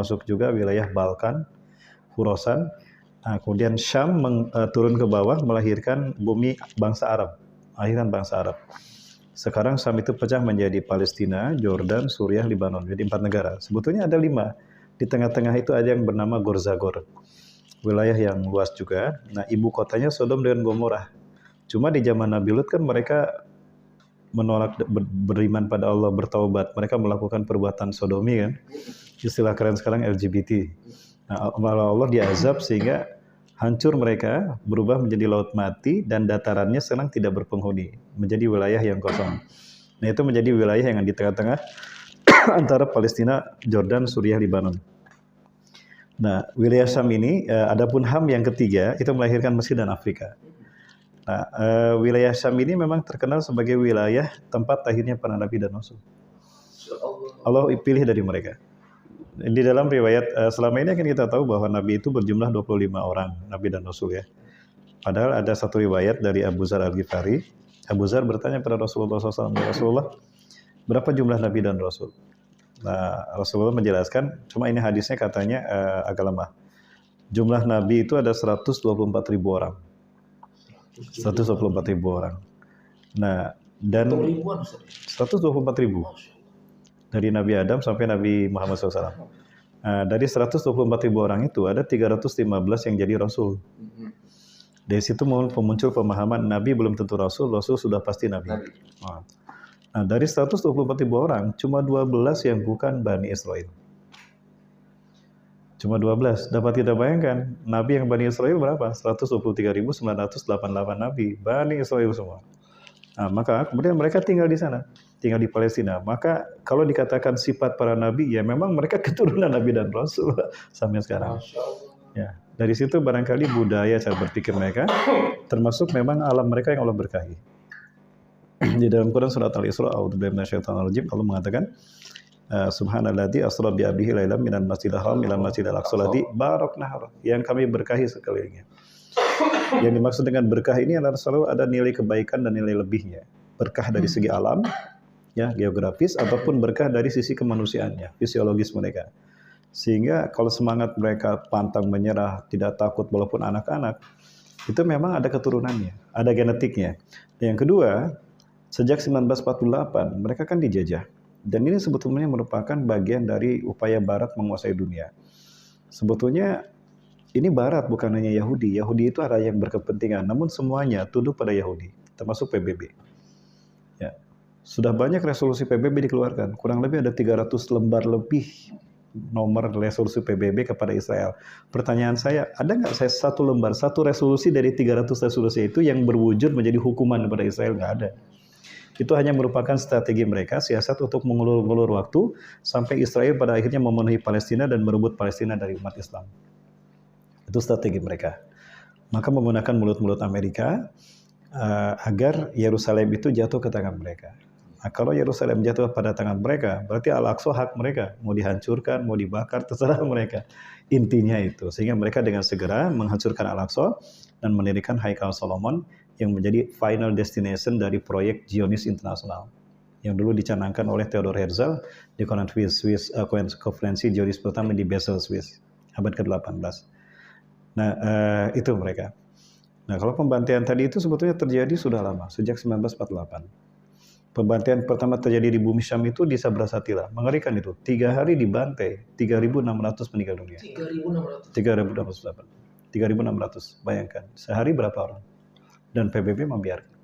termasuk juga wilayah Balkan, Khurasan. Nah, kemudian Syam turun ke bawah melahirkan bumi bangsa Arab, akhiran bangsa Arab. Sekarang Syam itu pecah menjadi Palestina, Jordan, Suriah, Lebanon, jadi 4 negara. Sebetulnya ada 5. Di tengah-tengah itu ada yang bernama Gorzagor, wilayah yang luas juga. Nah, ibu kotanya Sodom dan Gomorrah. Cuma di zaman Nabi Lut kan mereka menolak beriman pada Allah, bertaubat. Mereka melakukan perbuatan sodomi kan. Istilah keren sekarang LGBT. Nah, Allah diazab sehingga hancur mereka, berubah menjadi laut mati dan datarannya sekarang tidak berpenghuni, menjadi wilayah yang kosong. Nah, itu menjadi wilayah yang di tengah-tengah antara Palestina, Jordan, Suriah, Lebanon. Nah, wilayah Syam ini, adapun Ham yang ketiga, itu melahirkan Mesir dan Afrika. Nah, wilayah Syam ini memang terkenal sebagai wilayah tempat lahirnya para nabi dan rasul. Allah pilih dari mereka. Di dalam riwayat, selama ini kan kita tahu bahwa nabi itu berjumlah 25 orang, nabi dan rasul ya. Padahal ada satu riwayat dari Abu Zar Al-Ghifari. Abu Zar bertanya pada Rasulullah SAW, "Ya Rasulullah, berapa jumlah nabi dan rasul?" Nah, Rasulullah menjelaskan, cuma ini hadisnya katanya agak lemah. Jumlah nabi itu ada 124.000 orang. 124.000 orang. Nah, dan 124.000 dari Nabi Adam sampai Nabi Muhammad SAW. Nah, dari 124.000 orang itu ada 315 yang jadi rasul. Dari situ muncul pemahaman Nabi belum tentu rasul, rasul sudah pasti Nabi. Nah, dari 124.000 orang cuma 12 yang bukan Bani Israel. Cuma 12. Dapat kita bayangkan, Nabi yang Bani Israel berapa? 123.988 Nabi. Bani Israel semua. Nah, maka kemudian mereka tinggal di sana. Tinggal di Palestina. Maka kalau dikatakan sifat para Nabi, ya memang mereka keturunan Nabi dan Rasul sampai sekarang. Ya, dari situ barangkali budaya cara berpikir mereka, termasuk memang alam mereka yang Allah berkahi. Di dalam Quran surat Al-Isra, A'udzubillahi minasyaitonir rajim, Allah mengatakan, Subhanalladzi asra bi abdihi lailan minal masjidil haram ilal masjidil aqsa alladzi barakna, yang kami berkahi sekelilingnya. Yang dimaksud dengan berkah ini adalah selalu ada nilai kebaikan dan nilai lebihnya. Berkah dari segi alam, ya, geografis, ataupun berkah dari sisi kemanusiaannya, fisiologis mereka. Sehingga kalau semangat mereka pantang menyerah, tidak takut walaupun anak-anak, itu memang ada keturunannya, ada genetiknya. Dan yang kedua, sejak 1948 mereka kan dijajah. Dan ini sebetulnya merupakan bagian dari upaya Barat menguasai dunia. Sebetulnya ini Barat bukan hanya Yahudi. Yahudi itu ada yang berkepentingan, namun semuanya tunduk pada Yahudi, termasuk PBB. Ya. Sudah banyak resolusi PBB dikeluarkan, kurang lebih ada 300 lembar lebih nomor resolusi PBB kepada Israel. Pertanyaan saya, ada nggak saya satu lembar, satu resolusi dari 300 resolusi itu yang berwujud menjadi hukuman kepada Israel? Nggak ada. Itu hanya merupakan strategi mereka, siasat untuk mengulur-ulur waktu sampai Israel pada akhirnya memenuhi Palestina dan merebut Palestina dari umat Islam. Itu strategi mereka. Maka menggunakan mulut-mulut Amerika agar Yerusalem itu jatuh ke tangan mereka. Nah, kalau Yerusalem jatuh pada tangan mereka, berarti Al-Aqsa hak mereka. Mau dihancurkan, mau dibakar, terserah mereka. Intinya itu. Sehingga mereka dengan segera menghancurkan Al-Aqsa dan mendirikan Haikal Solomon yang menjadi final destination dari proyek Zionis Internasional yang dulu dicanangkan oleh Theodor Herzl di konferensi Zionis pertama di Basel, Swiss, abad ke-18. Nah, itu mereka. Nah, kalau pembantaian tadi itu sebetulnya terjadi sudah lama, sejak 1948. Pembantaian pertama terjadi di bumi Syam itu di Sabra Satila. Mengerikan itu. 3 hari dibantai, 3.600 meninggal dunia. 3.600. 3.600. Bayangkan. Sehari berapa orang? Dan PBB membiarkan.